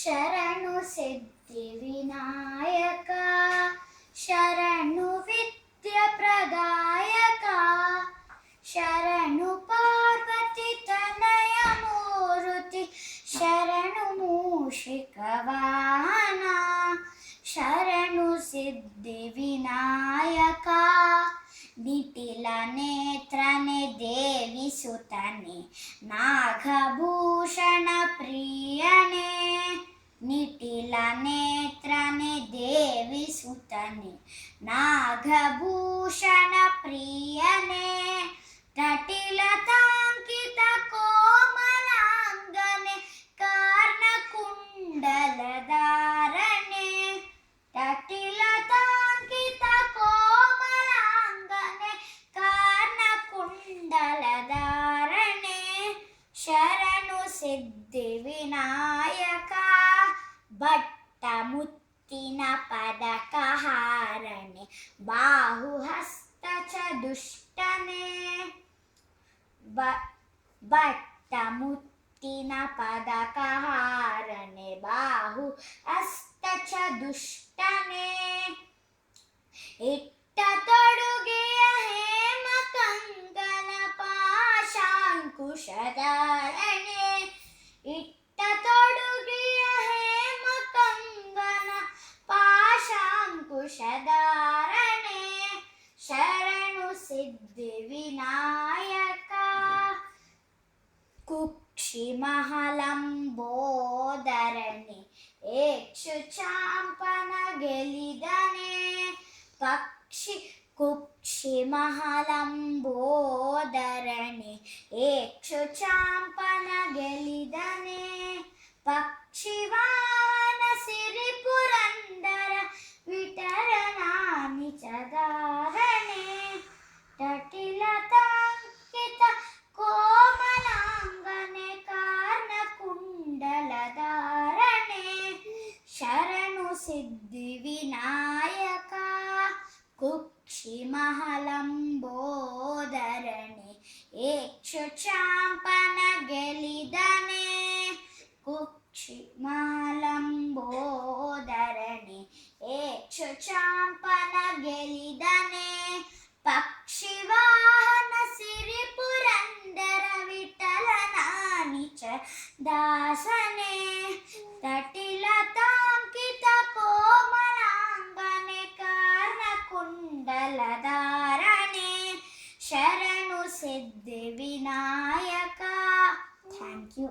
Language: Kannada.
ಶರಣು ಸಿದ್ಧಿವಿನಾಯಕ ಶರಣು ವಿದ್ಯಾಪ್ರದಾಯಕ ಶರಣು ಪಾರ್ವತಿ ತನಯ ಮೂರುತಿ ಶರಣು ಮೂಷಿಕ ವಾಹನ ಶರಣು ಸಿದ್ಧಿವಿನಾಯಕ ನಿಟಿಲ ನೇತ್ರನೆ ದೇವಿ ಸುತನೆ ನಾಗಭೂಷಣ ಪ್ರಿಯನೆ ನಿಟಿಲ ನೇತ್ರನೆ ದೇವಿ ಸುತನೆ ನಾಗಭೂಷಣ ಪ್ರಿಯನೆ ತಟಿಲತಾಂಕಿತ ಕೋಮಲಾಂಗನೆ ಕಾರ್ಣಕುಂಡಲಧಾರಣೆ ತಟಿಲತಾಂಕಿತ ಕೋಮಲಾಂಗನೆ ಕಾರ್ಣಕುಂಡಲಧಾರಣೆ ಶರಣು ಸಿದ್ಧಿವಿನಾಯಕ ಭಟ್ಟ ಮುತ್ತಿನ ಪದಕ ಹಾರಣೆ ಬಾಹುಹಸ್ತ ಚದುಷ್ಟನೆ ಭಟ್ಟ ಮುತ್ತಿನ ಪದಕ ಹಾರಣೆ ಬಾಹು ಹಸ್ತ ಚದುಷ್ಟನೆ ಇಟ್ಟ ತೊಡುಗೆಯ ಹೇಮ ಕಂಕಣ ಪಾಶಾಂಕುಶಧಾರಣೆ ಇಟ್ಟ ತೊಡುಗೆಯ ಹೇಮ ಕಂಗನ ಪಾಶಾಂಕುಶಧಾರಣೆ ಶರಣು ಸಿದ್ಧಿವಿನಾಯಕ ಕುಕ್ಷಿ ಮಹಲಂಬೋದರಣೆ ಏಕ್ಷು ಚಾಂಪನ ಗೆಲಿದನೆ ಪಕ್ಷಿ ಕುಕ್ಷಿ ಮಹಲಂಬೋದರಣೆ ಏಕ್ಷು ಚಾಂಪನ ಗೆಲಿದನೆ ಪಕ್ಷಿ ವಾಹನ ಸಿರಿ ಪುರಂದರ ವಿಠಲನಾನಿ ಚದಾರಣೆ ತಟಿಲತಾಂಕಿತ ಕೋಮಲಾಂಗನೆ ಕಾರ್ಣಕುಂಡಲಧಾರಣೆ ಶರಣು ಸಿದ್ಧಿವಿನಾಯಕ ಕುಕ್ಷಿ ಮಹಲಂಬೋದರಣೆ ಏಕ್ಷು ಚಾಂಪನ ಗೆಲಿದನೆ ಕುಕ್ಷಿ ಮಹಲಂಬೋದರಣೆ ಏಕ್ಷು ಚಾಂಪನ ಗೆಲಿದನೆ ಪಕ್ಷಿ ವಾಹನ ಸಿರಿ ಪುರಂದರ ವಿಠಲನಾನಿ ದಾಸನೆ ತಟಿಲತಾಂಕಿತ ಕೋಮಲಾಂಗನೆ ಕಾರ್ಣಕುಂಡಲಧಾರಣೆ ಶರಣು ಸಿದ್ಧಿವಿನಾಯಕ. Thank you.